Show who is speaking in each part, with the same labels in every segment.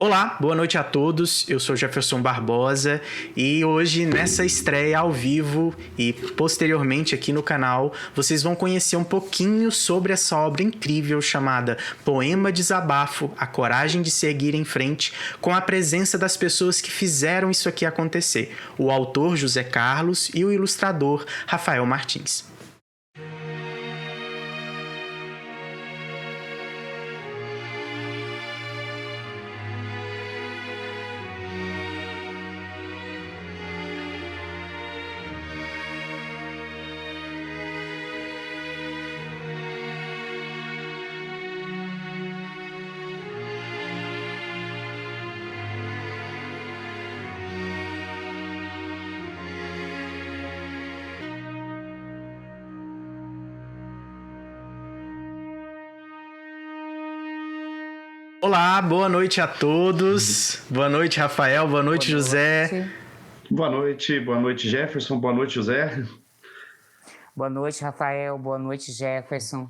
Speaker 1: Olá, boa noite a todos. Eu sou Jefferson Barbosa e hoje nessa estreia ao vivo e posteriormente aqui no canal, vocês vão conhecer um pouquinho sobre essa obra incrível chamada Poema Desabafo, a coragem de seguir em frente, com a presença das pessoas que fizeram isso aqui acontecer, o autor José Carlos e o ilustrador Rafael Martins. Olá, boa noite a todos. Boa noite, Rafael. Boa noite, José.
Speaker 2: Boa noite, Jefferson. Boa noite, José.
Speaker 3: Boa noite, Rafael. Boa noite, Jefferson.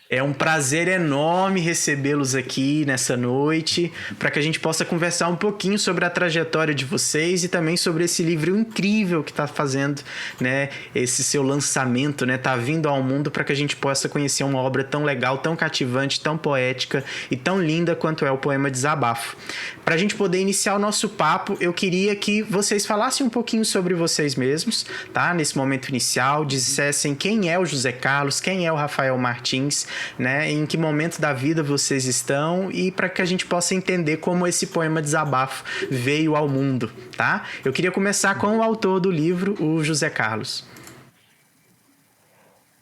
Speaker 1: É um prazer enorme recebê-los aqui nessa noite, para que a gente possa conversar um pouquinho sobre a trajetória de vocês e também sobre esse livro incrível que está fazendo, né, esse seu lançamento, né, tá vindo ao mundo para que a gente possa conhecer uma obra tão legal, tão cativante, tão poética e tão linda quanto é o Poema Desabafo. Para a gente poder iniciar o nosso papo, eu queria que vocês falassem um pouquinho sobre vocês mesmos, tá? Nesse momento inicial, dissessem quem é o José Carlos, quem é o Rafael Martins, né, em que momento da vida vocês estão e para que a gente possa entender como esse poema Desabafo veio ao mundo, tá? Eu queria começar com o autor do livro, o José Carlos.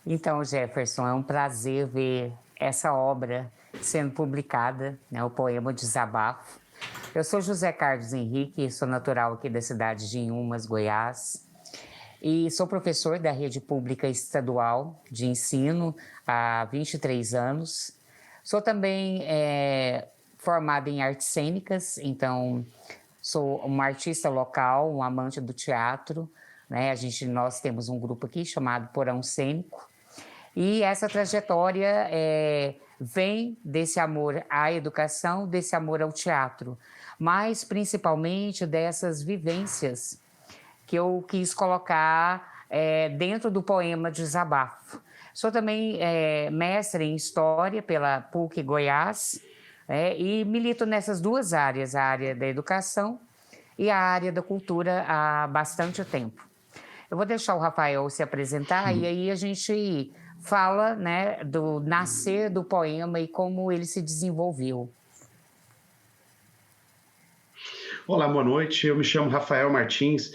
Speaker 3: Então, Jefferson, é um prazer ver essa obra sendo publicada, né, o poema Desabafo. Eu sou José Carlos Henrique, sou natural aqui da cidade de Inhumas, Goiás, e sou professor da rede pública estadual de ensino há 23 anos. Sou também formada em artes cênicas, então sou uma artista local, um amante do teatro, né? Nós temos um grupo aqui chamado Porão Cênico, e essa trajetória vem desse amor à educação, desse amor ao teatro, mas principalmente dessas vivências que eu quis colocar dentro do poema Desabafo. Sou também mestre em História pela PUC Goiás e milito nessas duas áreas, a área da educação e a área da cultura há bastante tempo. Eu vou deixar o Rafael se apresentar e aí a gente fala, né, do nascer do poema e como ele se desenvolveu.
Speaker 2: Olá, boa noite. Eu me chamo Rafael Martins.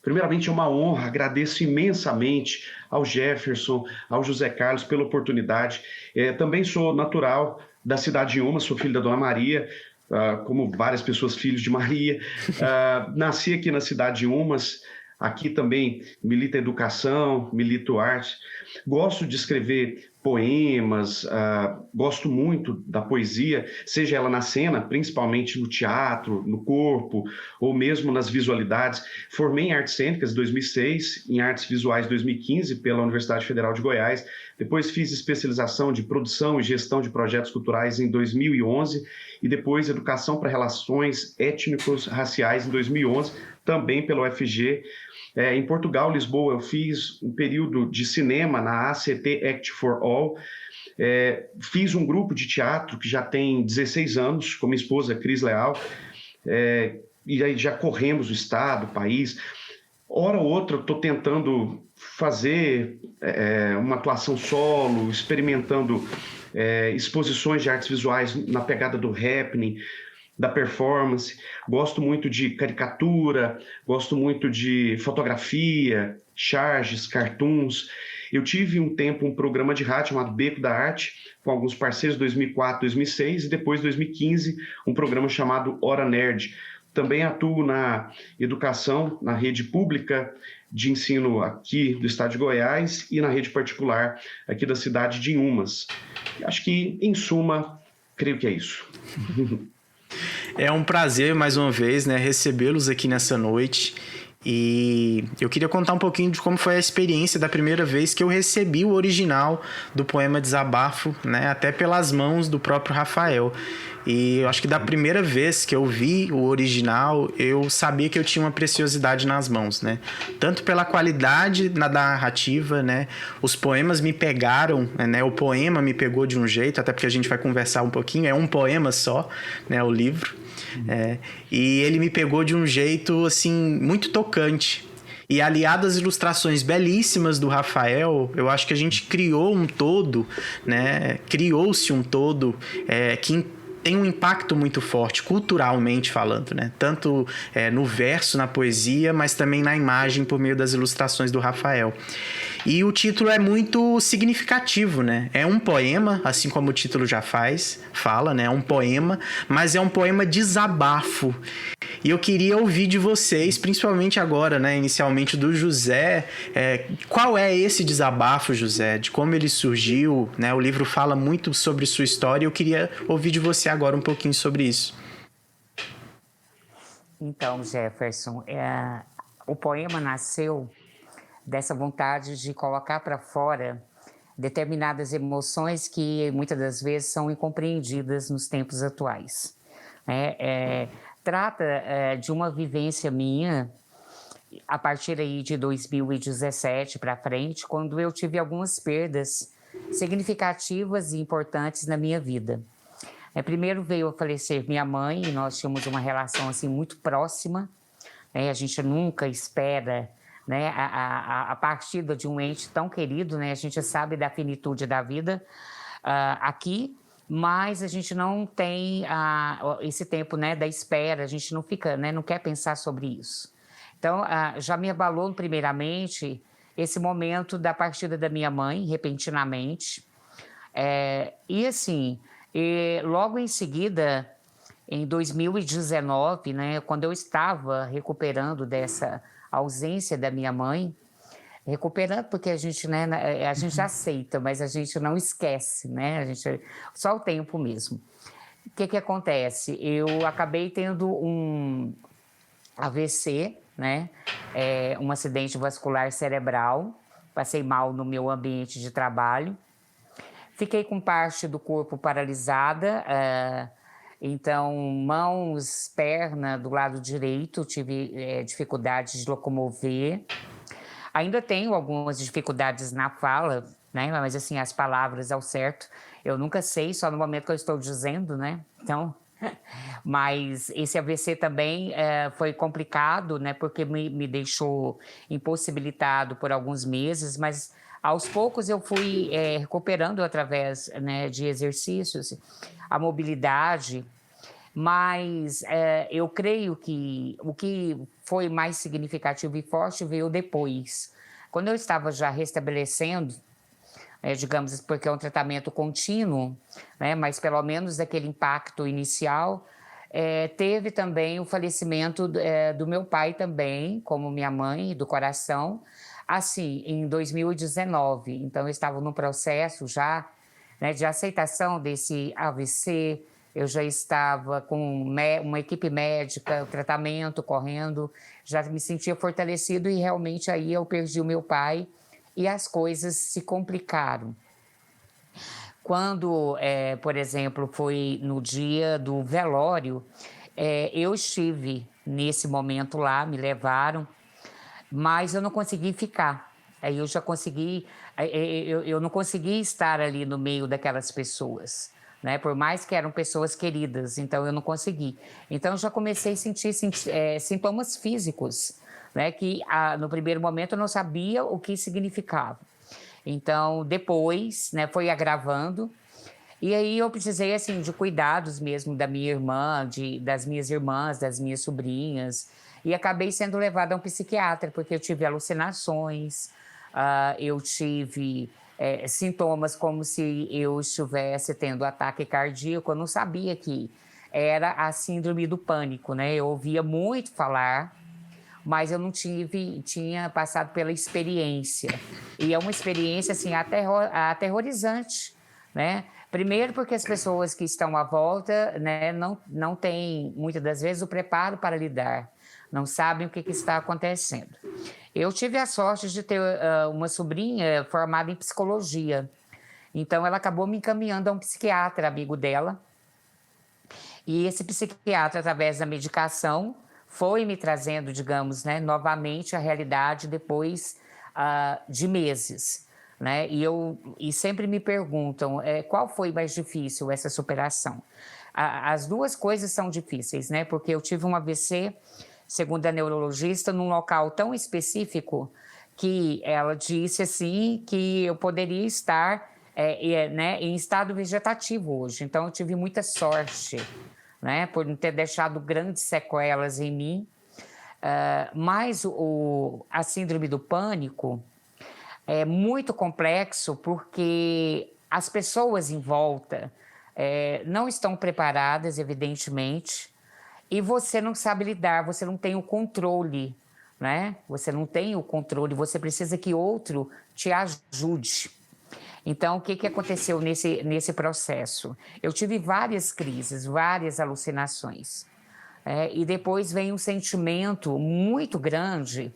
Speaker 2: Primeiramente, é uma honra, agradeço imensamente ao Jefferson, ao José Carlos pela oportunidade. Também sou natural da cidade de Inhumas, sou filho da Dona Maria, como várias pessoas, filhos de Maria. Nasci aqui na cidade de Inhumas, aqui também milito educação, milito arte. Gosto de escrever poemas, gosto muito da poesia, seja ela na cena, principalmente no teatro, no corpo, ou mesmo nas visualidades. Formei em artes cênicas em 2006, em artes visuais em 2015 pela Universidade Federal de Goiás. Depois fiz especialização de produção e gestão de projetos culturais em 2011 e depois educação para relações étnicos raciais em 2011, também pela UFG. Em Portugal, Lisboa, eu fiz um período de cinema na ACT Act for All. Fiz um grupo de teatro que já tem 16 anos, com minha esposa Cris Leal, e aí já corremos o estado, o país. Hora ou outra, eu estou tentando fazer uma atuação solo, experimentando exposições de artes visuais na pegada do happening, da performance. Gosto muito de caricatura, gosto muito de fotografia, charges, cartoons. Eu tive um tempo um programa de rádio chamado Beco da Arte, com alguns parceiros, 2004, 2006, e depois, 2015, um programa chamado Hora Nerd. Também atuo na educação, na rede pública de ensino aqui do estado de Goiás e na rede particular aqui da cidade de Inhumas. Acho que, em suma, creio que é isso.
Speaker 1: É um prazer, mais uma vez, né, recebê-los aqui nessa noite. E eu queria contar um pouquinho de como foi a experiência da primeira vez que eu recebi o original do poema Desabafo, né, até pelas mãos do próprio Rafael. E eu acho que da primeira vez que eu vi o original, eu sabia que eu tinha uma preciosidade nas mãos, né? Tanto pela qualidade na narrativa, né? Os poemas me pegaram, né? O poema me pegou de um jeito, até porque a gente vai conversar um pouquinho, é um poema só, né? O livro. E ele me pegou de um jeito, assim, muito tocante. E aliado às ilustrações belíssimas do Rafael, eu acho que a gente criou um todo, né? Criou-se um todo que tem um impacto muito forte, culturalmente falando, né? Tanto no verso, na poesia, mas também na imagem por meio das ilustrações do Rafael. E o título é muito significativo, né? É um poema, assim como o título já fala, né? É um poema, mas é um poema desabafo. E eu queria ouvir de vocês, principalmente agora, né? Inicialmente do José, qual é esse desabafo, José? De como ele surgiu, né? O livro fala muito sobre sua história e eu queria ouvir de você agora um pouquinho sobre isso.
Speaker 3: Então, Jefferson, o poema nasceu dessa vontade de colocar para fora determinadas emoções que muitas das vezes são incompreendidas nos tempos atuais. Trata de uma vivência minha a partir aí de 2017 para frente, quando eu tive algumas perdas significativas e importantes na minha vida. Primeiro veio a falecer minha mãe, e nós tínhamos uma relação assim muito próxima. A gente nunca espera, né, a partida de um ente tão querido, né? A gente sabe da finitude da vida aqui, mas a gente não tem esse tempo, né, da espera, a gente não fica, né, não quer pensar sobre isso. Então, já me abalou primeiramente esse momento da partida da minha mãe, repentinamente. E assim, logo em seguida, em 2019, né, quando eu estava recuperando dessa ausência da minha mãe, recuperando porque a gente, né, a gente aceita, mas a gente não esquece, né? Só o tempo mesmo. O que acontece? Eu acabei tendo um AVC, né? Um acidente vascular cerebral, passei mal no meu ambiente de trabalho, fiquei com parte do corpo paralisada, então mãos, perna do lado direito, tive dificuldade de locomover. Ainda tenho algumas dificuldades na fala, né? Mas assim, as palavras ao certo, eu nunca sei, só no momento que eu estou dizendo, né? Então, mas esse AVC também foi complicado, né? Porque me deixou impossibilitado por alguns meses, mas aos poucos eu fui recuperando através, né, de exercícios, a mobilidade. Mas eu creio que o que foi mais significativo e forte veio depois. Quando eu estava já restabelecendo, digamos, porque é um tratamento contínuo, né, mas pelo menos daquele impacto inicial, teve também o falecimento do meu pai também, como minha mãe, do coração, assim, em 2019. Então, eu estava num processo já, né, de aceitação desse AVC. Eu já estava com uma equipe médica, o tratamento correndo, já me sentia fortalecido e realmente aí eu perdi o meu pai e as coisas se complicaram. Quando, por exemplo, foi no dia do velório, eu estive nesse momento lá, me levaram, mas eu não consegui ficar. Aí eu já consegui, eu não consegui estar ali no meio daquelas pessoas, né? Por mais que eram pessoas queridas, então eu não consegui. Então eu já comecei a sentir sintomas físicos, né? Que no primeiro momento eu não sabia o que significava. Então depois, né, foi agravando. E aí eu precisei assim de cuidados mesmo da minha irmã, das minhas irmãs, das minhas sobrinhas. E acabei sendo levada a um psiquiatra, porque eu tive alucinações, eu tive sintomas como se eu estivesse tendo ataque cardíaco. Eu não sabia que era a síndrome do pânico, né? Eu ouvia muito falar, mas eu não tinha passado pela experiência. E é uma experiência assim, aterrorizante, né? Primeiro porque as pessoas que estão à volta, né, não têm, muitas das vezes, o preparo para lidar, não sabem o que está acontecendo. Eu tive a sorte de ter uma sobrinha formada em psicologia, então ela acabou me encaminhando a um psiquiatra, amigo dela, E esse psiquiatra, através da medicação, foi me trazendo, digamos, né, novamente a realidade depois de meses. Né? E sempre me perguntam qual foi mais difícil essa superação. As duas coisas são difíceis, né? Porque eu tive um AVC, segundo a neurologista, num local tão específico que ela disse assim que eu poderia estar né, em estado vegetativo hoje. Então eu tive muita sorte, né, por não ter deixado grandes sequelas em mim. Mas a síndrome do pânico é muito complexo porque as pessoas em volta não estão preparadas, evidentemente, e você não sabe lidar, você não tem o controle, né? Você não tem o controle, você precisa que outro te ajude. Então, o que aconteceu nesse processo? Eu tive várias crises, várias alucinações. E depois vem um sentimento muito grande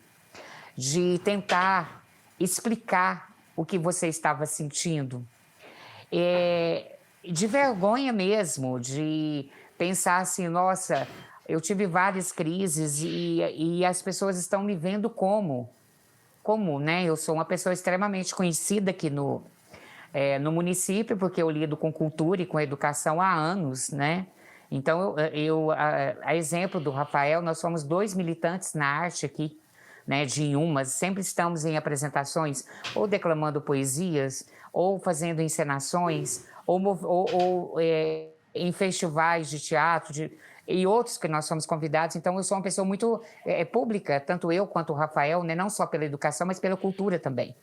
Speaker 3: de tentar explicar o que você estava sentindo. De vergonha mesmo, de pensar assim, nossa, eu tive várias crises e as pessoas estão me vendo como, né? Eu sou uma pessoa extremamente conhecida aqui no município, porque eu lido com cultura e com educação há anos, né? Então, a exemplo do Rafael, nós somos 2 militantes na arte aqui, né, de Inhumas, sempre estamos em apresentações, ou declamando poesias, ou fazendo encenações, ou em festivais de teatro, e outros que nós somos convidados. Então, eu sou uma pessoa muito pública, tanto eu quanto o Rafael, né, não só pela educação, mas pela cultura também.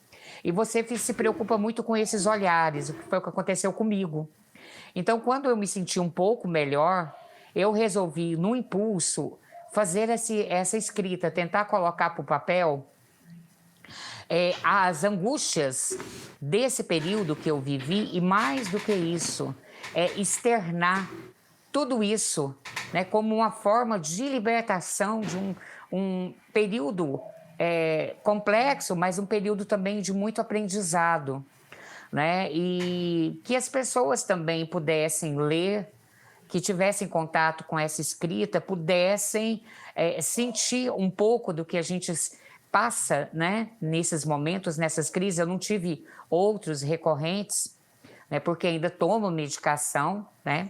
Speaker 3: E você se preocupa muito com esses olhares, o que foi o que aconteceu comigo. Então, quando eu me senti um pouco melhor, eu resolvi, no impulso, fazer essa escrita, tentar colocar para o papel as angústias desse período que eu vivi e, mais do que isso, externar tudo isso, né, como uma forma de libertação de um período complexo, mas um período também de muito aprendizado. Né? E que as pessoas também pudessem ler, que tivessem contato com essa escrita, pudessem sentir um pouco do que a gente passa, né? Nesses momentos, nessas crises. Eu não tive outros recorrentes, né? Porque ainda tomo medicação, né?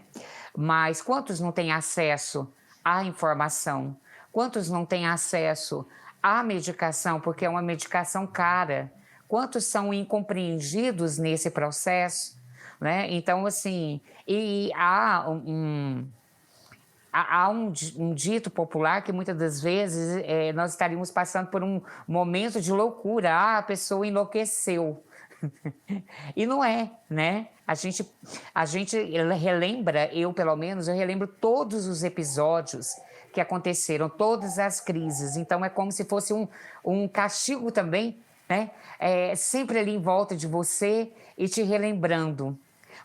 Speaker 3: Mas quantos não têm acesso à informação? Quantos não têm acesso à medicação, porque é uma medicação cara? Quantos são incompreendidos nesse processo, né? Então, assim, e há um dito popular que muitas das vezes nós estaríamos passando por um momento de loucura. A pessoa enlouqueceu. E não é, né? A gente relembra, eu pelo menos, eu relembro todos os episódios que aconteceram, todas as crises. Então, é como se fosse um castigo também, né? Sempre ali em volta de você e te relembrando,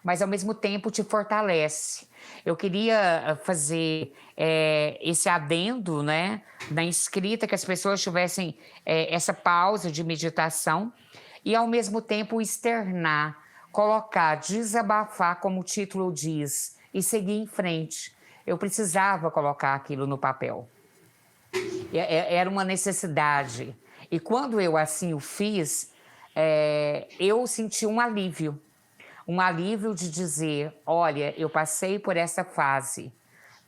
Speaker 3: mas ao mesmo tempo te fortalece. Eu queria fazer esse adendo, né, na escrita, que as pessoas tivessem essa pausa de meditação e ao mesmo tempo externar, colocar, desabafar, como o título diz, e seguir em frente. Eu precisava colocar aquilo no papel. Era uma necessidade. E quando eu assim o fiz, eu senti um alívio de dizer, olha, eu passei por essa fase,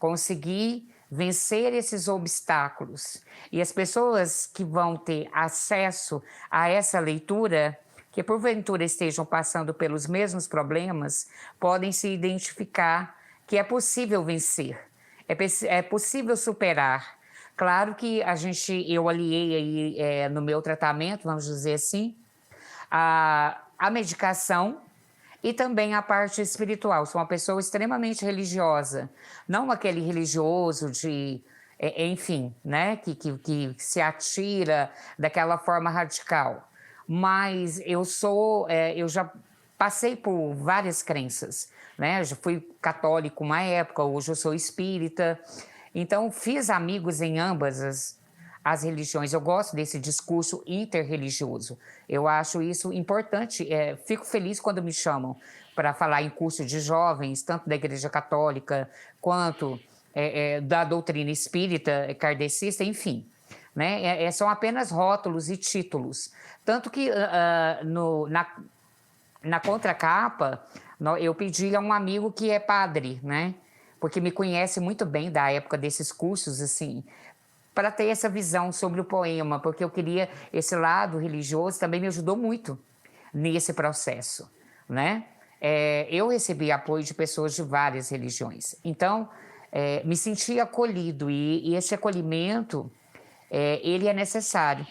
Speaker 3: consegui vencer esses obstáculos. E as pessoas que vão ter acesso a essa leitura, que porventura estejam passando pelos mesmos problemas, podem se identificar que é possível vencer, é possível superar. Claro que eu aliei aí, no meu tratamento, vamos dizer assim, a medicação e também a parte espiritual. Sou uma pessoa extremamente religiosa, não aquele religioso enfim, né, que se atira daquela forma radical. Mas eu já passei por várias crenças, né? Eu já fui católico uma época, hoje eu sou espírita. Então, fiz amigos em ambas as religiões. Eu gosto desse discurso interreligioso. Eu acho isso importante. Fico feliz quando me chamam para falar em curso de jovens, tanto da Igreja Católica quanto da doutrina espírita, kardecista, enfim. Né? São apenas rótulos e títulos. Tanto que na contracapa eu pedi a um amigo que é padre, né? Porque me conhece muito bem da época desses cursos, assim, para ter essa visão sobre o poema, porque eu queria esse lado religioso, também me ajudou muito nesse processo, né? Eu recebi apoio de pessoas de várias religiões, então me senti acolhido e esse acolhimento ele é necessário.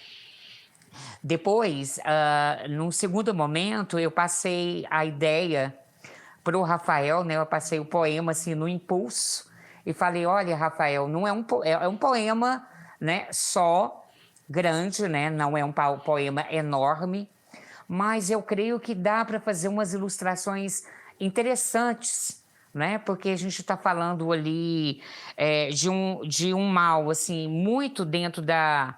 Speaker 3: Depois, num segundo momento, eu passei a ideia para o Rafael, né? Eu passei o poema assim no impulso e falei: olha, Rafael, não é um poema, né, só grande, né? Não é um poema enorme, mas eu creio que dá para fazer umas ilustrações interessantes, né? Porque a gente está falando ali de um mal assim muito dentro da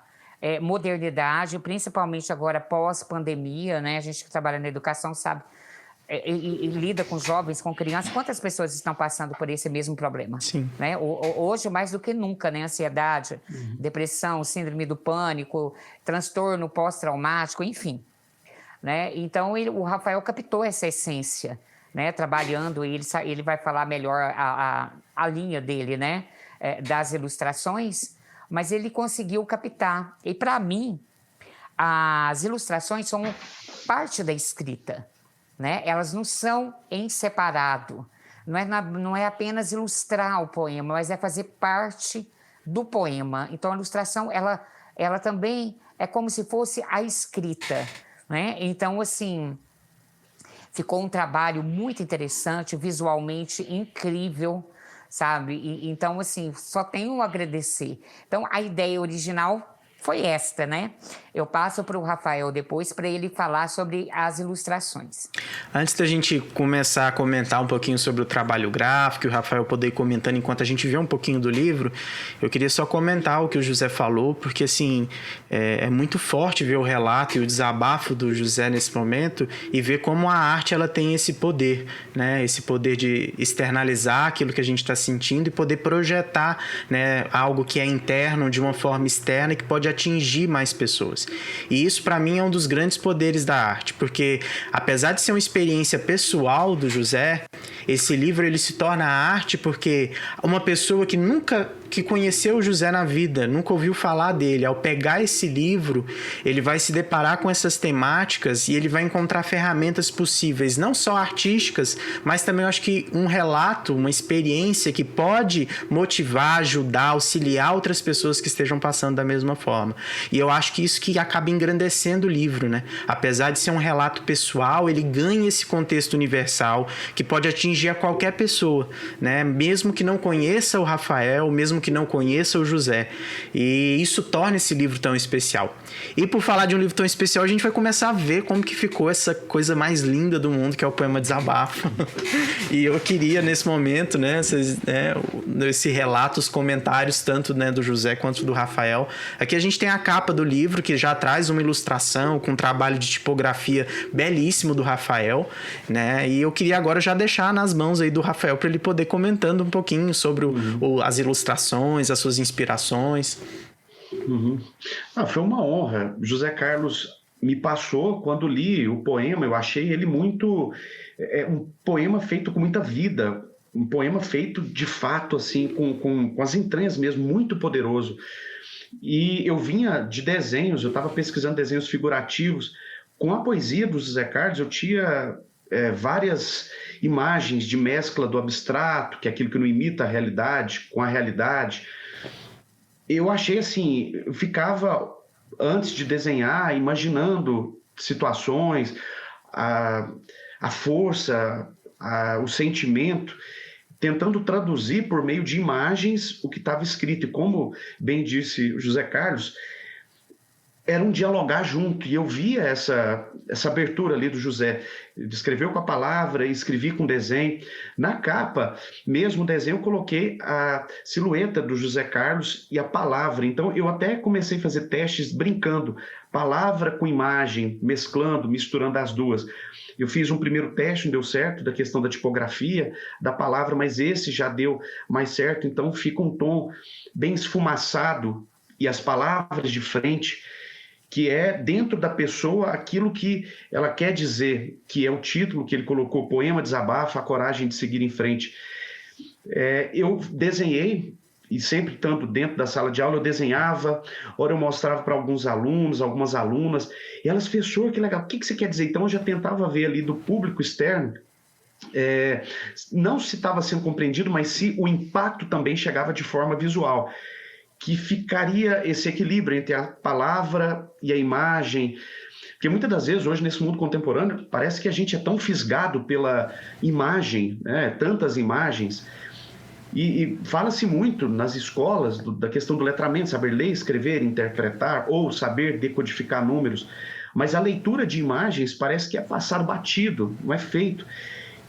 Speaker 3: modernidade, principalmente agora pós-pandemia, né? A gente que trabalha na educação sabe e lida com jovens, com crianças, quantas pessoas estão passando por esse mesmo problema?
Speaker 1: Sim.
Speaker 3: Né? Hoje, mais do que nunca, né? Ansiedade, depressão, síndrome do pânico, transtorno pós-traumático, enfim. Né? Então, o Rafael captou essa essência, né? Trabalhando, ele vai falar melhor a linha dele, né? Das ilustrações, mas ele conseguiu captar. E, para mim, as ilustrações são parte da escrita. Né? Elas não são em separado, não é apenas ilustrar o poema, mas é fazer parte do poema. Então, a ilustração, ela também é como se fosse a escrita. Né? Então, assim, ficou um trabalho muito interessante, visualmente incrível, sabe? Então, assim, só tenho a agradecer. Então, a ideia original foi esta, né? Eu passo para o Rafael depois para ele falar sobre as ilustrações.
Speaker 1: Antes da gente começar a comentar um pouquinho sobre o trabalho gráfico, e o Rafael poder ir comentando enquanto a gente vê um pouquinho do livro, eu queria só comentar o que o José falou, porque assim, é muito forte ver o relato e o desabafo do José nesse momento e ver como a arte ela tem esse poder, né? Esse poder de externalizar aquilo que a gente está sentindo e poder projetar, né, algo que é interno de uma forma externa e que pode atingir mais pessoas. E isso, para mim, é um dos grandes poderes da arte, porque apesar de ser uma experiência pessoal do José, esse livro ele se torna arte porque uma pessoa que nunca conheceu o José na vida, nunca ouviu falar dele, ao pegar esse livro, ele vai se deparar com essas temáticas e ele vai encontrar ferramentas possíveis, não só artísticas, mas também eu acho que um relato, uma experiência que pode motivar, ajudar, auxiliar outras pessoas que estejam passando da mesma forma. E eu acho que isso que acaba engrandecendo o livro, né? Apesar de ser um relato pessoal, ele ganha esse contexto universal que pode atingir a qualquer pessoa, né? Mesmo que não conheça o Rafael, mesmo que não conheça o José. E isso torna esse livro tão especial. E por falar de um livro tão especial, a gente vai começar a ver como que ficou essa coisa mais linda do mundo, que é o poema Desabafo. E eu queria, nesse momento, né, esse relato, os comentários, tanto, né, do José quanto do Rafael. Aqui a gente tem a capa do livro, que já traz uma ilustração com um trabalho de tipografia belíssimo do Rafael, né? E eu queria agora já deixar nas mãos aí do Rafael para ele poder comentando um pouquinho sobre as ilustrações, as suas inspirações.
Speaker 2: Foi uma honra. José Carlos me passou, quando li o poema, eu achei ele muito... um poema feito com muita vida, um poema feito de fato, assim, com as entranhas mesmo, muito poderoso. E eu vinha de desenhos, eu estava pesquisando desenhos figurativos. Com a poesia do José Carlos, eu tinha várias imagens de mescla do abstrato, que é aquilo que não imita a realidade, com a realidade. Eu achei assim, eu ficava, antes de desenhar, imaginando situações, a força, o sentimento, tentando traduzir por meio de imagens o que estava escrito. E como bem disse o José Carlos, era um dialogar junto, e eu via essa abertura ali do José. Ele escreveu com a palavra e escrevi com desenho. Na capa, mesmo o desenho, eu coloquei a silhueta do José Carlos e a palavra. Então, eu até comecei a fazer testes brincando, palavra com imagem, mesclando, misturando as duas. Eu fiz um primeiro teste, não deu certo, da questão da tipografia, da palavra, mas esse já deu mais certo, então fica um tom bem esfumaçado, e as palavras de frente, que é dentro da pessoa aquilo que ela quer dizer, que é o título que ele colocou, Poema Desabafo, a coragem de seguir em frente. Eu desenhei, e sempre tanto dentro da sala de aula eu desenhava, ora eu mostrava para alguns alunos, algumas alunas, e elas, professor, que legal, o que você quer dizer? Então eu já tentava ver ali do público externo, não se estava sendo compreendido, mas se o impacto também chegava de forma visual, que ficaria esse equilíbrio entre a palavra e a imagem, porque muitas das vezes hoje nesse mundo contemporâneo parece que a gente é tão fisgado pela imagem, né? Tantas imagens, e fala-se muito nas escolas da questão do letramento, saber ler, escrever, interpretar ou saber decodificar números, mas a leitura de imagens parece que é passado batido, não é feito,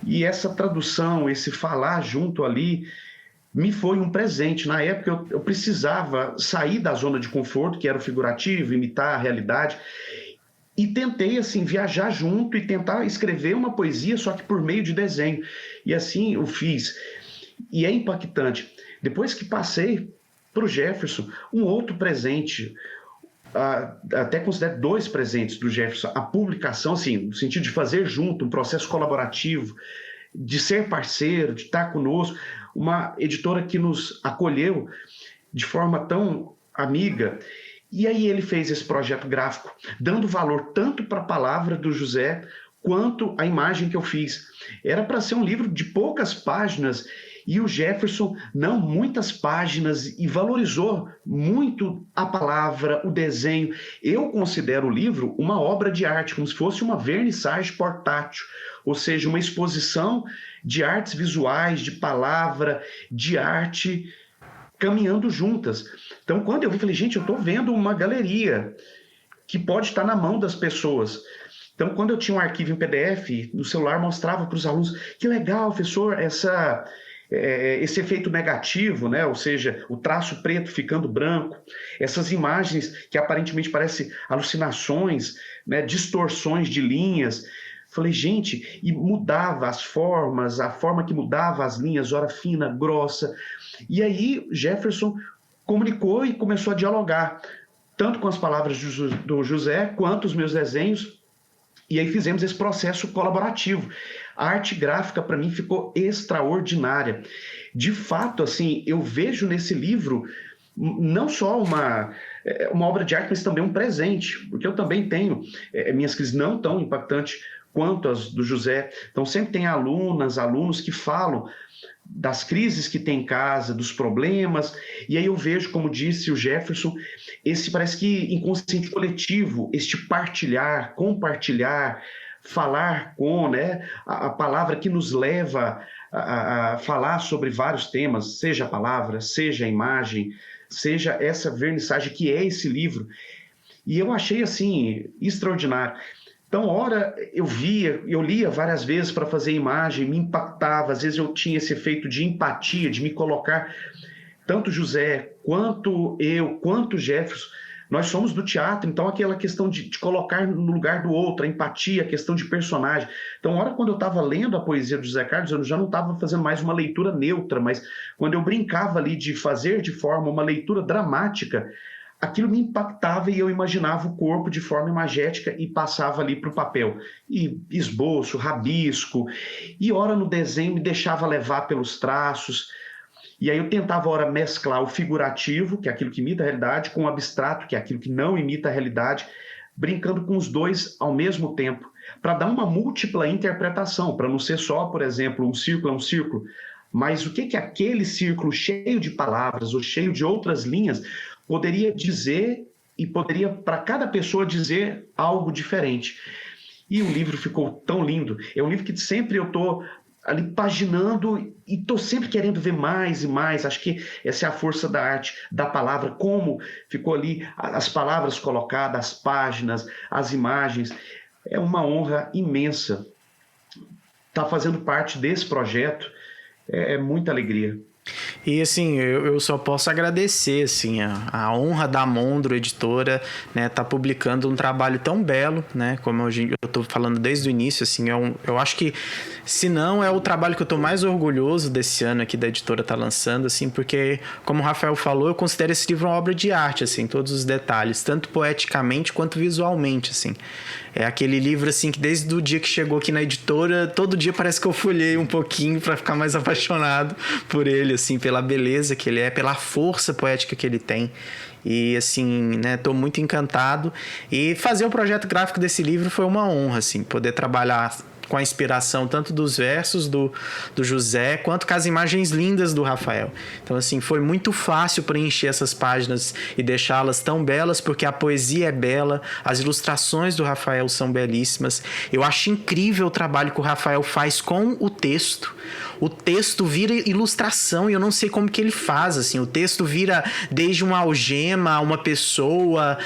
Speaker 2: e essa tradução, esse falar junto ali, me foi um presente. Na época eu precisava sair da zona de conforto, que era o figurativo, imitar a realidade, e tentei assim viajar junto e tentar escrever uma poesia, só que por meio de desenho. E assim eu fiz. E é impactante. Depois que passei para o Jefferson, um outro presente, até considero 2 presentes do Jefferson, a publicação, assim, no sentido de fazer junto, um processo colaborativo, de ser parceiro, de estar conosco, uma editora que nos acolheu de forma tão amiga. E aí ele fez esse projeto gráfico, dando valor tanto para a palavra do José, quanto a imagem que eu fiz. Era para ser um livro de poucas páginas, e o Jefferson, não, muitas páginas, e valorizou muito a palavra, o desenho. Eu considero o livro uma obra de arte, como se fosse uma vernissagem portátil, ou seja, uma exposição de artes visuais, de palavra, de arte, caminhando juntas. Então, quando eu vi, falei, gente, eu estou vendo uma galeria que pode estar na mão das pessoas. Então, quando eu tinha um arquivo em PDF, no celular mostrava para os alunos, que legal, professor, esse efeito negativo, né? Ou seja, o traço preto ficando branco, essas imagens que aparentemente parecem alucinações, né? Distorções de linhas. Falei, gente, e mudava as formas, a forma que mudava as linhas, ora fina, grossa. E aí Jefferson comunicou e começou a dialogar, tanto com as palavras do José, quanto os meus desenhos, e aí fizemos esse processo colaborativo. A arte gráfica, para mim, ficou extraordinária. De fato, assim, eu vejo nesse livro não só uma obra de arte, mas também um presente, porque eu também tenho minhas crises não tão impactantes quanto as do José. Então, sempre tem alunas, alunos que falam das crises que tem em casa, dos problemas, e aí eu vejo, como disse o Jefferson, esse parece que inconsciente coletivo, este partilhar, compartilhar, falar com, né, a palavra que nos leva a falar sobre vários temas, seja a palavra, seja a imagem, seja essa vernissagem que é esse livro. E eu achei, assim, extraordinário. Então, ora, eu lia várias vezes para fazer imagem, me impactava, às vezes eu tinha esse efeito de empatia, de me colocar, tanto José, quanto eu, quanto Jefferson, nós somos do teatro, então aquela questão de colocar no lugar do outro, a empatia, a questão de personagem. Então, ora, quando eu estava lendo a poesia do José Carlos, eu já não estava fazendo mais uma leitura neutra, mas quando eu brincava ali de fazer de forma uma leitura dramática, aquilo me impactava e eu imaginava o corpo de forma imagética e passava ali para o papel. E esboço, rabisco, e ora no desenho me deixava levar pelos traços. E aí eu tentava, ora, mesclar o figurativo, que é aquilo que imita a realidade, com o abstrato, que é aquilo que não imita a realidade, brincando com os dois ao mesmo tempo, para dar uma múltipla interpretação, para não ser só, por exemplo, um círculo é um círculo, mas o que aquele círculo cheio de palavras ou cheio de outras linhas poderia dizer e poderia, para cada pessoa, dizer algo diferente. E o livro ficou tão lindo. É um livro que sempre eu estou ali paginando e estou sempre querendo ver mais e mais. Acho que essa é a força da arte, da palavra, como ficou ali as palavras colocadas, as páginas, as imagens. É uma honra imensa estar fazendo parte desse projeto. É muita alegria.
Speaker 1: E assim, eu só posso agradecer assim, a honra da Mondro Editora, né, tá publicando um trabalho tão belo, né, como eu estou falando desde o início, assim, eu acho que, se não, é o trabalho que eu estou mais orgulhoso desse ano aqui da editora tá lançando, assim, porque, como o Rafael falou, eu considero esse livro uma obra de arte, assim, todos os detalhes, tanto poeticamente quanto visualmente, assim. É aquele livro, assim, que desde o dia que chegou aqui na editora, todo dia parece que eu folhei um pouquinho para ficar mais apaixonado por ele, assim, pela beleza que ele é, pela força poética que ele tem. E, assim, né, tô muito encantado. E fazer o projeto gráfico desse livro foi uma honra, assim, poder trabalhar com a inspiração tanto dos versos do José, quanto com as imagens lindas do Rafael. Então, assim, foi muito fácil preencher essas páginas e deixá-las tão belas, porque a poesia é bela, as ilustrações do Rafael são belíssimas. Eu acho incrível o trabalho que o Rafael faz com o texto. O texto vira ilustração e eu não sei como que ele faz, assim. O texto vira desde uma algema, uma pessoa,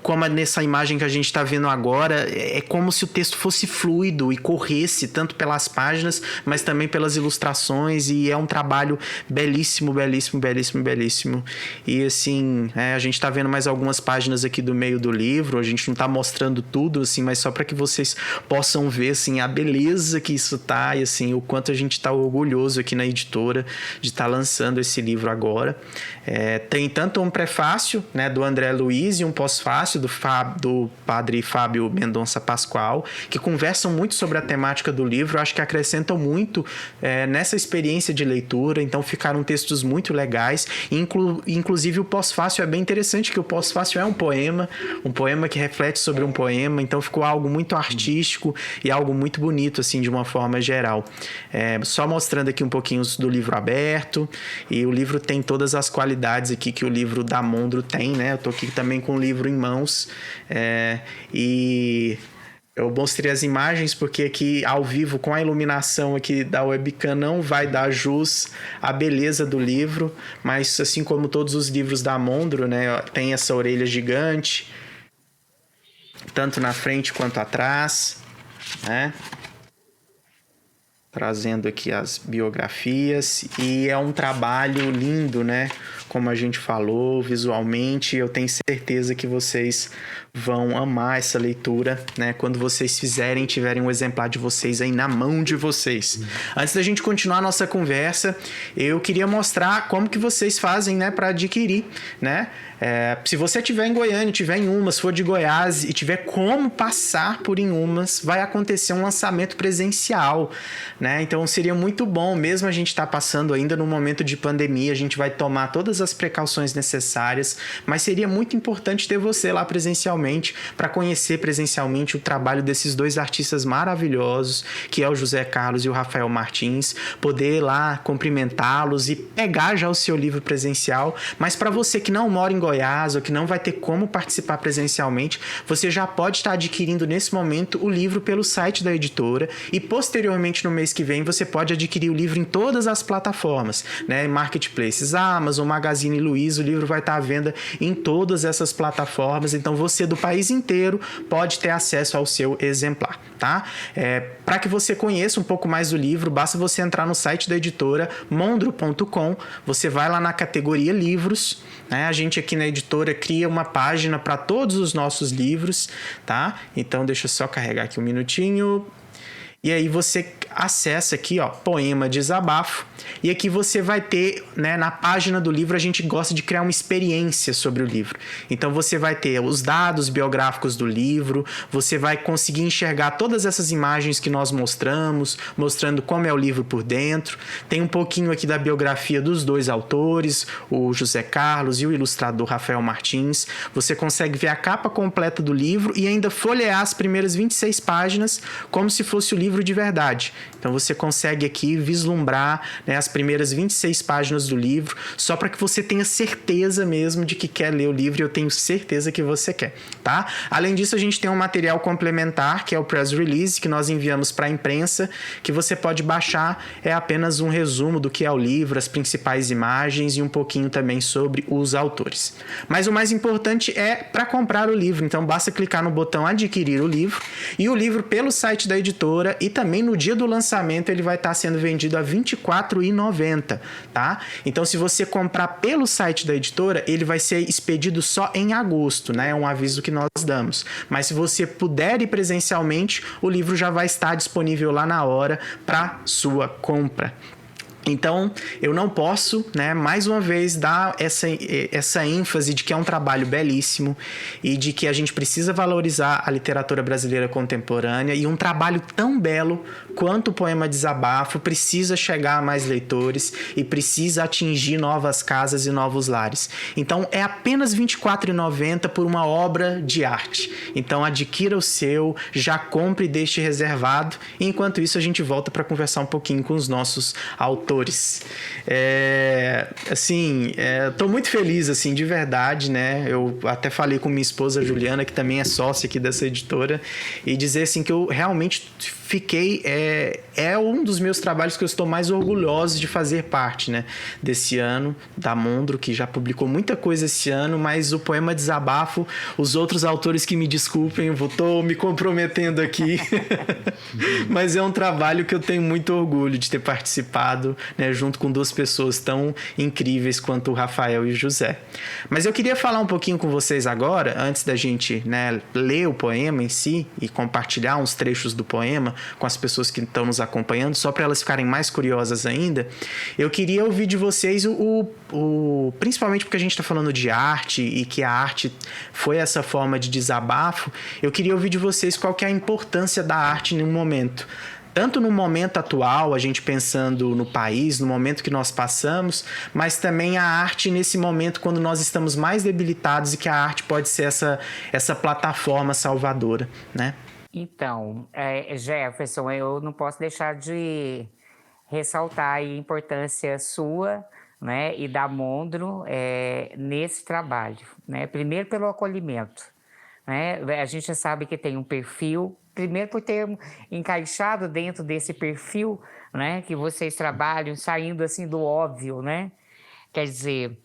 Speaker 1: como nessa imagem que a gente está vendo agora, é como se o texto fosse fluido e corresse tanto pelas páginas, mas também pelas ilustrações, e é um trabalho belíssimo, belíssimo, belíssimo, belíssimo. E assim, a gente está vendo mais algumas páginas aqui do meio do livro, a gente não está mostrando tudo, assim, mas só para que vocês possam ver, assim, a beleza que isso tá, e assim, o quanto a gente está orgulhoso aqui na editora de estar lançando esse livro agora. Tem tanto um prefácio, né, do André Luiz, e um pós-fácio do padre Fábio Mendonça Pascoal, que conversam muito sobre a temática do livro. Eu acho que acrescentam muito nessa experiência de leitura. Então ficaram textos muito legais. Inclusive o pós-fácio é bem interessante, que o pós-fácio é um poema que reflete sobre um poema. Então ficou algo muito artístico e algo muito bonito, assim, de uma forma geral. Só mostrando aqui um pouquinho do livro aberto, e o livro tem todas as qualidades aqui que o livro da Mondro tem, né? Eu tô aqui também com o livro em mãos, e eu mostrei as imagens porque aqui ao vivo, com a iluminação aqui da webcam, não vai dar jus à beleza do livro, mas assim como todos os livros da Mondro, né, tem essa orelha gigante, tanto na frente quanto atrás, né? Trazendo aqui as biografias, e é um trabalho lindo, né? Como a gente falou, visualmente, eu tenho certeza que vocês vão amar essa leitura, né? Quando vocês tiverem um exemplar de vocês aí na mão de vocês. Antes da gente continuar a nossa conversa, eu queria mostrar como que vocês fazem, né, para adquirir, né? Se você estiver em Goiânia, estiver em Umas, for de Goiás e tiver como passar por Umas, vai acontecer um lançamento presencial, né? Então seria muito bom, mesmo a gente estar passando ainda no momento de pandemia, a gente vai tomar todas as precauções necessárias, mas seria muito importante ter você lá presencialmente, para conhecer presencialmente o trabalho desses dois artistas maravilhosos, que é o José Carlos e o Rafael Martins, poder ir lá cumprimentá-los e pegar já o seu livro presencial. Mas para você que não mora em Goiás ou que não vai ter como participar presencialmente, você já pode estar adquirindo nesse momento o livro pelo site da editora, e posteriormente no mês que vem você pode adquirir o livro em todas as plataformas, né? Marketplaces, Amazon, Magazine Luiza, o livro vai estar à venda em todas essas plataformas, então você do país inteiro pode ter acesso ao seu exemplar, tá? Para que você conheça um pouco mais do livro, basta você entrar no site da editora, mondro.com, você vai lá na categoria livros, né? A gente aqui na editora cria uma página para todos os nossos livros, tá? Então deixa eu só carregar aqui um minutinho. E aí você acessa aqui, ó, Poema Desabafo, e aqui você vai ter, né, na página do livro a gente gosta de criar uma experiência sobre o livro. Então você vai ter os dados biográficos do livro, você vai conseguir enxergar todas essas imagens que nós mostramos, mostrando como é o livro por dentro. Tem um pouquinho aqui da biografia dos dois autores, o José Carlos e o ilustrador Rafael Martins. Você consegue ver a capa completa do livro e ainda folhear as primeiras 26 páginas como se fosse o livro livro de verdade. Então você consegue aqui vislumbrar, né, as primeiras 26 páginas do livro, só para que você tenha certeza mesmo de que quer ler o livro, e eu tenho certeza que você quer, tá? Além disso, a gente tem um material complementar, que é o press release, que nós enviamos para a imprensa, que você pode baixar. É apenas um resumo do que é o livro, as principais imagens e um pouquinho também sobre os autores. Mas o mais importante é para comprar o livro, então basta clicar no botão adquirir o livro, e o livro pelo site da editora, e também no dia do lançamento ele vai estar sendo vendido a R$ 24,90, tá? Então se você comprar pelo site da editora, ele vai ser expedido só em agosto, né? É um aviso que nós damos. Mas se você puder ir presencialmente, o livro já vai estar disponível lá na hora para sua compra. Então, eu não posso, né, mais uma vez, dar essa ênfase de que é um trabalho belíssimo e de que a gente precisa valorizar a literatura brasileira contemporânea, e um trabalho tão belo quanto o poema Desabafo precisa chegar a mais leitores e precisa atingir novas casas e novos lares. Então, é apenas R$ 24,90 por uma obra de arte. Então, adquira o seu, já compre e deixe reservado. E, enquanto isso, a gente volta para conversar um pouquinho com os nossos autores. Tô muito feliz, assim, de verdade, né? Eu até falei com minha esposa Juliana, que também é sócia aqui dessa editora, e dizer, assim, que eu realmente fiquei... É um dos meus trabalhos que eu estou mais orgulhoso de fazer parte, né? Desse ano, da Mondro, que já publicou muita coisa esse ano, mas o poema Desabafo, os outros autores que me desculpem, eu estou me comprometendo aqui, mas é um trabalho que eu tenho muito orgulho de ter participado, né, junto com duas pessoas tão incríveis quanto o Rafael e o José. Mas eu queria falar um pouquinho com vocês agora, antes da gente, né, ler o poema em si e compartilhar uns trechos do poema com as pessoas que estão nos acompanhando, só para elas ficarem mais curiosas ainda. Eu queria ouvir de vocês principalmente porque a gente está falando de arte e que a arte foi essa forma de desabafo. Eu queria ouvir de vocês qual que é a importância da arte no momento. Tanto no momento atual, a gente pensando no país, no momento que nós passamos, mas também a arte nesse momento quando nós estamos mais debilitados e que a arte pode ser essa plataforma salvadora, né?
Speaker 3: Então, Jefferson, eu não posso deixar de ressaltar a importância sua, né, e da Mondro nesse trabalho, né? Primeiro pelo acolhimento, né? A gente sabe que tem um perfil, primeiro por ter encaixado dentro desse perfil, né, que vocês trabalham, saindo assim do óbvio, né? Quer dizer,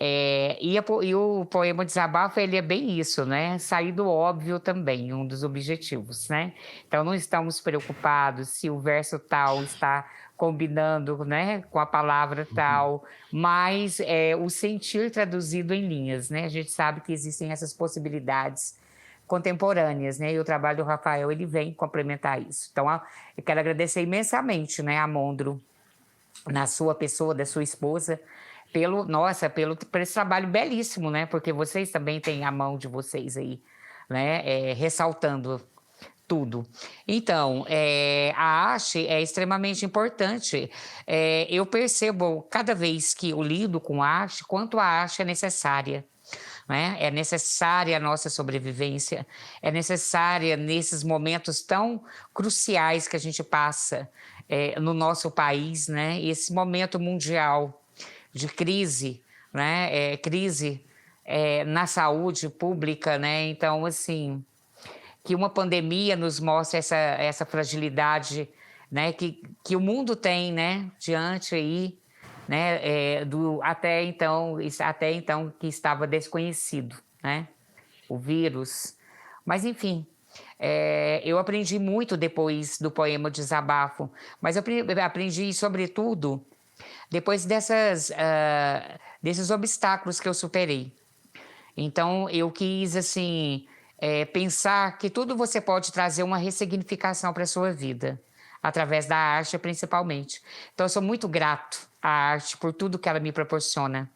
Speaker 3: e o poema Desabafo, ele é bem isso, né? Sair do óbvio também, um dos objetivos, né? Então, não estamos preocupados se o verso tal está combinando, né, com a palavra tal, mas o sentir traduzido em linhas, né? A gente sabe que existem essas possibilidades contemporâneas, né? E o trabalho do Rafael, ele vem complementar isso. Então, eu quero agradecer imensamente, né, a Mondro, na sua pessoa, da sua esposa, por esse trabalho belíssimo, né? Porque vocês também têm a mão de vocês aí, né? Ressaltando tudo. Então, a arte é extremamente importante. Eu percebo, cada vez que eu lido com arte, quanto a arte é necessária. Né? É necessária a nossa sobrevivência, é necessária nesses momentos tão cruciais que a gente passa no nosso país, né? Esse momento mundial de crise, né? Crise na saúde pública, né? Então, assim, que uma pandemia nos mostra essa fragilidade, né? Que o mundo tem, né? Diante aí, né? Até então que estava desconhecido, né? O vírus. Mas, enfim, eu aprendi muito depois do poema Desabafo, mas eu aprendi, sobretudo, depois desses obstáculos que eu superei. Então, eu quis, assim, pensar que tudo você pode trazer uma ressignificação para a sua vida, através da arte, principalmente. Então, eu sou muito grato à arte por tudo que ela me proporciona,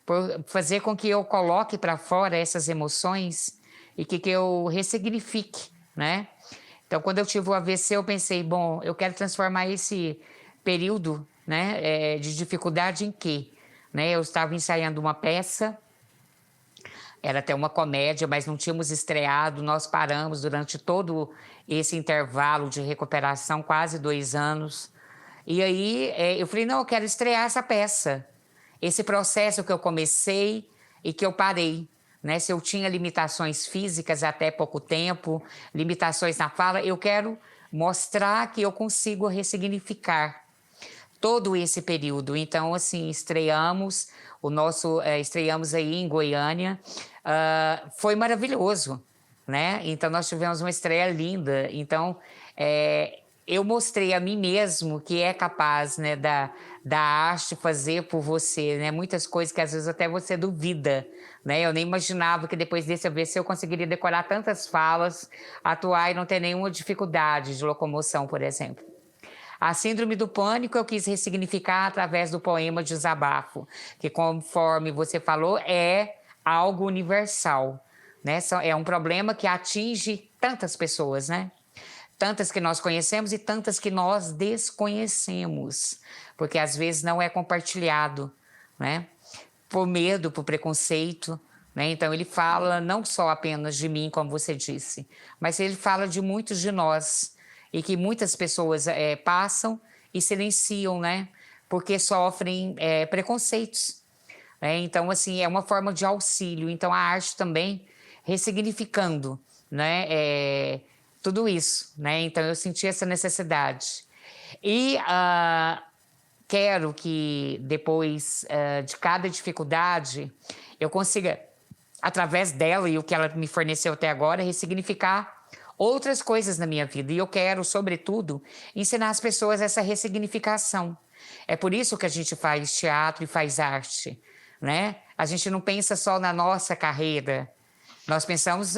Speaker 3: por fazer com que eu coloque para fora essas emoções e que eu ressignifique, né? Então, quando eu tive o AVC, eu pensei, bom, eu quero transformar esse período, né, de dificuldade em quê? Né? Eu estava ensaiando uma peça, Era até uma comédia, mas não tínhamos estreado. Nós paramos durante todo esse intervalo de recuperação, quase 2 anos. E aí eu falei, não, eu quero estrear essa peça. Esse processo que eu comecei e que eu parei. Né? Se eu tinha limitações físicas até pouco tempo, limitações na fala, eu quero mostrar que eu consigo ressignificar todo esse período. Então, assim, estreamos aí em Goiânia. Foi maravilhoso, né? Então, nós tivemos uma estreia linda. Então, eu mostrei a mim mesmo que é capaz, né, da arte fazer por você, né? Muitas coisas que às vezes até você duvida, né? Eu nem imaginava que depois desse AVC eu conseguiria decorar tantas falas, atuar e não ter nenhuma dificuldade de locomoção, por exemplo. A síndrome do pânico eu quis ressignificar através do poema Desabafo, que, conforme você falou, é algo universal, né? É um problema que atinge tantas pessoas, né? Tantas que nós conhecemos e tantas que nós desconhecemos, porque às vezes não é compartilhado, né? Por medo, por preconceito, né? Então ele fala não só apenas de mim, como você disse, mas ele fala de muitos de nós, e que muitas pessoas passam e silenciam, né? Porque sofrem preconceitos. Né? Então, assim, é uma forma de auxílio. Então, a arte também ressignificando, né? Tudo isso, né? Então, eu senti essa necessidade. E quero que, depois de cada dificuldade, eu consiga, através dela e o que ela me forneceu até agora, ressignificar outras coisas na minha vida. E eu quero, sobretudo, ensinar as pessoas essa ressignificação. É por isso que a gente faz teatro e faz arte, né? A gente não pensa só na nossa carreira. Nós pensamos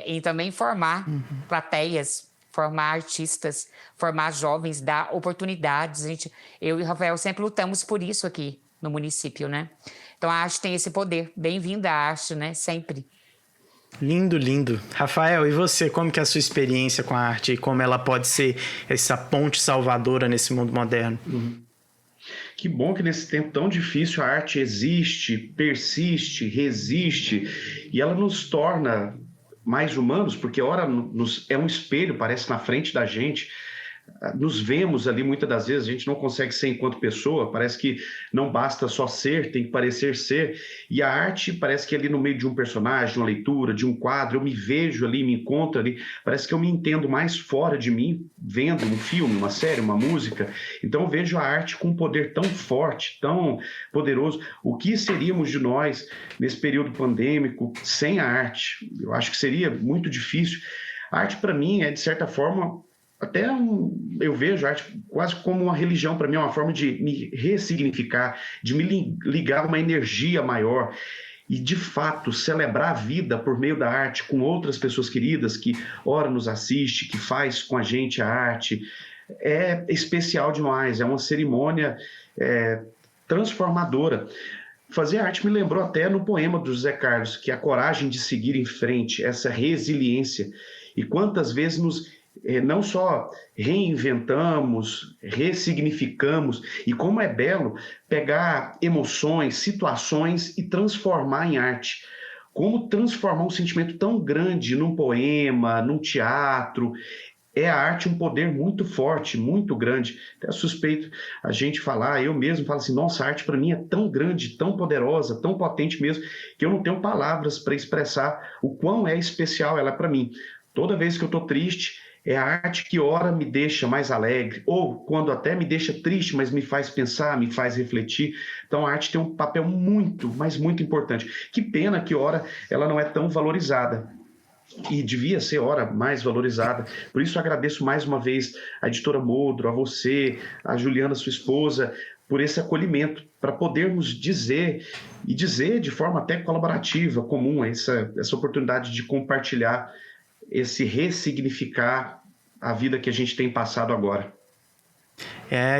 Speaker 3: em também formar plateias, formar artistas, formar jovens, dar oportunidades. Eu e o Rafael sempre lutamos por isso aqui no município, né? Então, a arte tem esse poder. Bem-vinda à arte, né? Sempre.
Speaker 1: Lindo, lindo. Rafael, e você? Como que é a sua experiência com a arte e como ela pode ser essa ponte salvadora nesse mundo moderno?
Speaker 2: Que bom que nesse tempo tão difícil a arte existe, persiste, resiste e ela nos torna mais humanos, porque ora é um espelho, parece na frente da gente. Nos vemos ali muitas das vezes, a gente não consegue ser enquanto pessoa, parece que não basta só ser, tem que parecer ser, e a arte parece que ali no meio de um personagem, de uma leitura, de um quadro, eu me vejo ali, me encontro ali, parece que eu me entendo mais fora de mim, vendo um filme, uma série, uma música. Então eu vejo a arte com um poder tão forte, tão poderoso. O que seríamos de nós nesse período pandêmico sem a arte? Eu acho que seria muito difícil. A arte para mim é, de certa forma, eu vejo a arte quase como uma religião. Para mim é uma forma de me ressignificar, de me ligar a uma energia maior e, de fato, celebrar a vida por meio da arte com outras pessoas queridas que, ora, nos assiste, que faz com a gente a arte. É especial demais, é uma cerimônia transformadora. Fazer arte me lembrou até no poema do José Carlos, que é a coragem de seguir em frente, essa resiliência. E quantas vezes não só reinventamos, ressignificamos, e como é belo pegar emoções, situações e transformar em arte. Como transformar um sentimento tão grande num poema, num teatro. É a arte um poder muito forte, muito grande. Até suspeito a gente falar, eu mesmo falo assim, nossa, a arte para mim é tão grande, tão poderosa, tão potente mesmo, que eu não tenho palavras para expressar o quão é especial ela para mim. Toda vez que eu estou triste, é a arte que ora me deixa mais alegre, ou quando até me deixa triste, mas me faz pensar, me faz refletir. Então a arte tem um papel muito, mas muito importante. Que pena que ora ela não é tão valorizada. E devia ser ora mais valorizada. Por isso agradeço mais uma vez a editora Modro, a você, a Juliana, sua esposa, por esse acolhimento, para podermos dizer, e dizer de forma até colaborativa, comum, essa oportunidade de compartilhar, esse ressignificar a vida que a gente tem passado agora.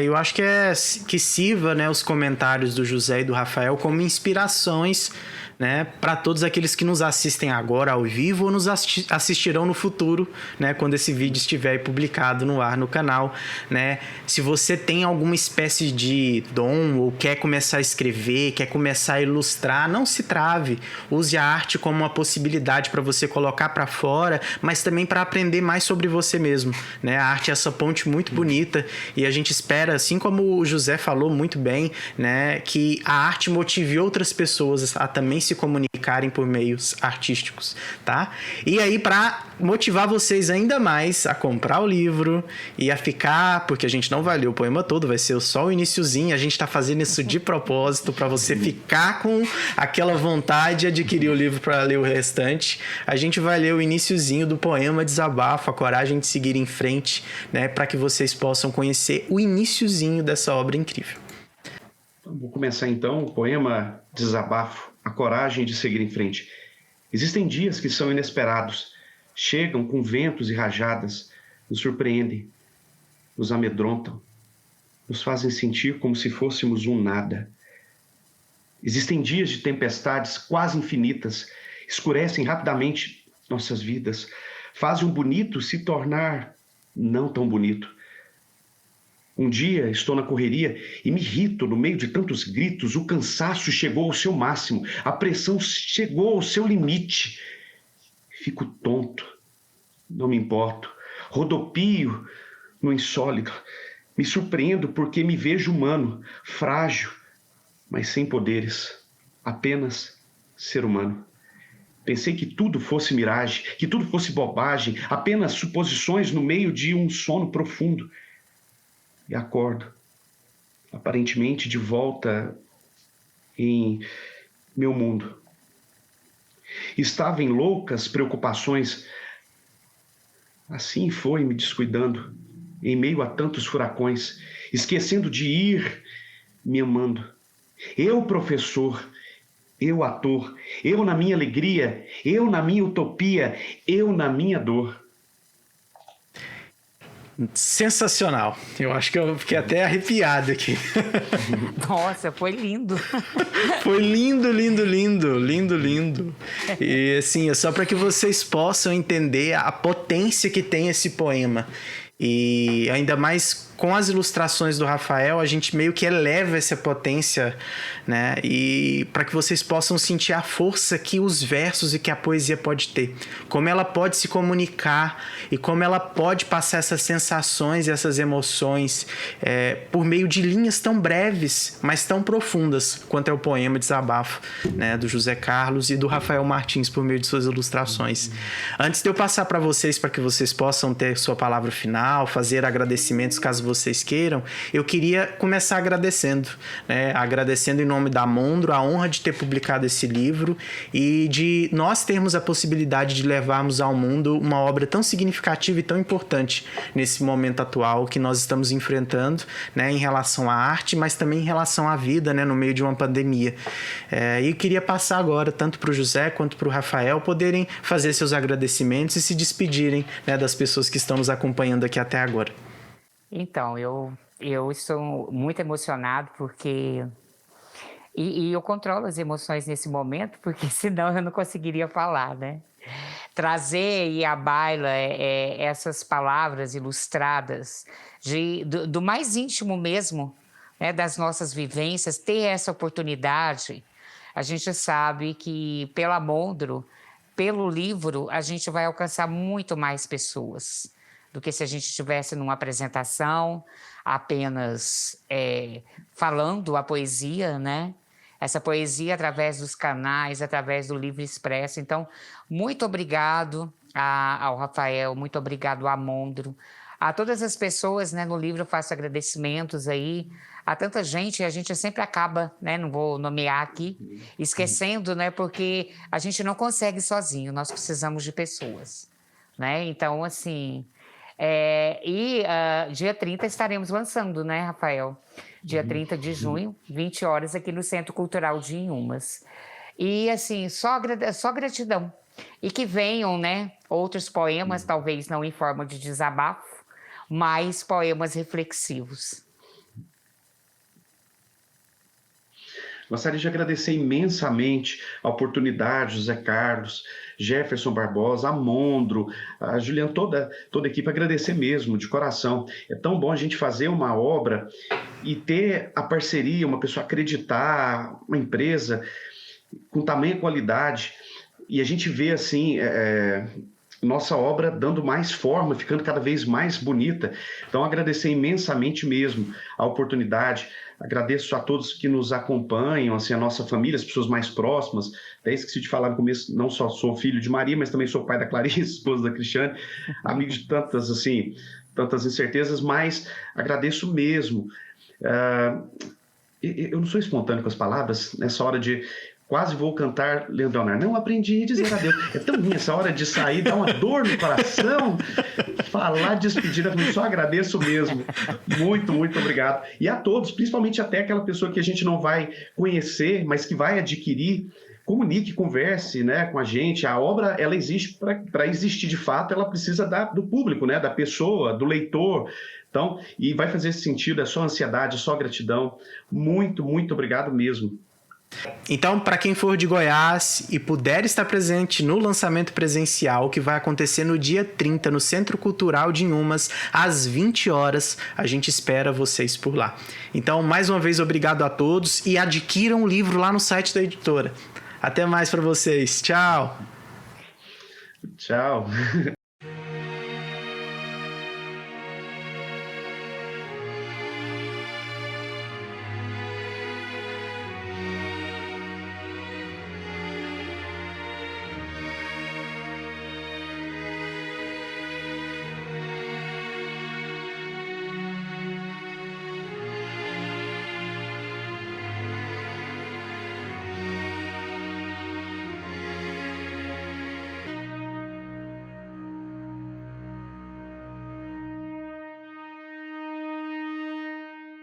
Speaker 1: Eu acho que sirva, né, os comentários do José e do Rafael como inspirações, né, para todos aqueles que nos assistem agora ao vivo ou nos assistirão no futuro, né, quando esse vídeo estiver publicado no ar no canal, né? Se você tem alguma espécie de dom ou quer começar a escrever, quer começar a ilustrar, não se trave. Use a arte como uma possibilidade para você colocar para fora, mas também para aprender mais sobre você mesmo, né? A arte é essa ponte muito bonita e a gente espera, assim como o José falou muito bem, né, que a arte motive outras pessoas a também se comunicarem por meios artísticos, tá? E aí, para motivar vocês ainda mais a comprar o livro e a ficar, porque a gente não vai ler o poema todo, vai ser só o iniciozinho, a gente tá fazendo isso de propósito para você ficar com aquela vontade de adquirir o livro para ler o restante. A gente vai ler o iniciozinho do poema Desabafo, a coragem de seguir em frente, né, para que vocês possam conhecer o iniciozinho dessa obra incrível.
Speaker 2: Vou começar então o poema Desabafo, a coragem de seguir em frente. Existem dias que são inesperados, chegam com ventos e rajadas, nos surpreendem, nos amedrontam, nos fazem sentir como se fôssemos um nada. Existem dias de tempestades quase infinitas, escurecem rapidamente nossas vidas, fazem o bonito se tornar não tão bonito. Um dia estou na correria e me irrito no meio de tantos gritos, o cansaço chegou ao seu máximo, a pressão chegou ao seu limite. Fico tonto, não me importo, rodopio no insólito, me surpreendo porque me vejo humano, frágil, mas sem poderes, apenas ser humano. Pensei que tudo fosse miragem, que tudo fosse bobagem, apenas suposições no meio de um sono profundo. E acordo, aparentemente de volta em meu mundo. Estava em loucas preocupações. Assim foi me descuidando, em meio a tantos furacões, esquecendo de ir me amando. Eu, professor, eu, ator, eu na minha alegria, eu na minha utopia, eu na minha dor.
Speaker 1: Sensacional. Eu acho que eu fiquei até arrepiado aqui.
Speaker 3: Nossa, foi lindo.
Speaker 1: Foi lindo, lindo, lindo, lindo, lindo. E assim, é só para que vocês possam entender a potência que tem esse poema. E ainda mais com as ilustrações do Rafael, a gente meio que eleva essa potência, né? E para que vocês possam sentir a força que os versos e que a poesia pode ter, como ela pode se comunicar e como ela pode passar essas sensações e essas emoções por meio de linhas tão breves, mas tão profundas quanto é o poema Desabafo, né? Do José Carlos e do Rafael Martins por meio de suas ilustrações. Antes de eu passar para vocês, para que vocês possam ter sua palavra final, fazer agradecimentos caso vocês queiram, eu queria começar agradecendo, né? Agradecendo em nome da Mondro a honra de ter publicado esse livro e de nós termos a possibilidade de levarmos ao mundo uma obra tão significativa e tão importante nesse momento atual que nós estamos enfrentando, né? Em relação à arte, mas também em relação à vida, né? No meio de uma pandemia. E eu queria passar agora, tanto para o José quanto para o Rafael, poderem fazer seus agradecimentos e se despedirem, né, das pessoas que estão nos acompanhando aqui até agora.
Speaker 3: Então, eu estou muito emocionado porque... E eu controlo as emoções nesse momento, porque senão eu não conseguiria falar, né? Trazer e à baila essas palavras ilustradas do mais íntimo mesmo, né, das nossas vivências, ter essa oportunidade, a gente sabe que pela Mondro, pelo livro, a gente vai alcançar muito mais pessoas do que se a gente estivesse numa apresentação, apenas falando a poesia, né? Essa poesia através dos canais, através do Livro Expresso. Então, muito obrigado ao Rafael, muito obrigado à Mondro, a todas as pessoas, né? No livro eu faço agradecimentos aí, a tanta gente, a gente sempre acaba, né? Não vou nomear aqui, esquecendo, né? Porque a gente não consegue sozinho, nós precisamos de pessoas, né? Então, assim... dia 30 estaremos lançando, né, Rafael? Dia 30 de junho, 20 horas, aqui no Centro Cultural de Inhumas. E, assim, só gratidão. E que venham, né, outros poemas, talvez não em forma de desabafo, mas poemas reflexivos.
Speaker 2: Gostaria de agradecer imensamente a oportunidade, José Carlos, Jefferson Barbosa, a Mondro, a Juliana, toda a equipe, agradecer mesmo, de coração. É tão bom a gente fazer uma obra e ter a parceria, uma pessoa acreditar, uma empresa com tamanha qualidade, e a gente vê assim nossa obra dando mais forma, ficando cada vez mais bonita. Então, agradecer imensamente mesmo a oportunidade. Agradeço a todos que nos acompanham, assim, a nossa família, as pessoas mais próximas. Até esqueci de falar no começo, não só sou filho de Maria, mas também sou pai da Clarice, esposa da Cristiane, amigo de tantas incertezas, mas agradeço mesmo. Eu não sou espontâneo com as palavras, nessa hora de quase vou cantar Leandro Leonardo. Não aprendi a dizer adeus. É tão ruim essa hora de sair, dá uma dor no coração. Falar despedida, eu só agradeço mesmo. Muito, muito obrigado. E a todos, principalmente até aquela pessoa que a gente não vai conhecer, mas que vai adquirir, comunique, converse, né, com a gente. A obra, ela existe para existir de fato, ela precisa do público, né, da pessoa, do leitor. Então, e vai fazer sentido, é só ansiedade, é só gratidão. Muito, muito obrigado mesmo.
Speaker 1: Então, para quem for de Goiás e puder estar presente no lançamento presencial, que vai acontecer no dia 30, no Centro Cultural de Inhumas, às 20 horas, a gente espera vocês por lá. Então, mais uma vez, obrigado a todos e adquiram o livro lá no site da editora. Até mais para vocês. Tchau!
Speaker 2: Tchau!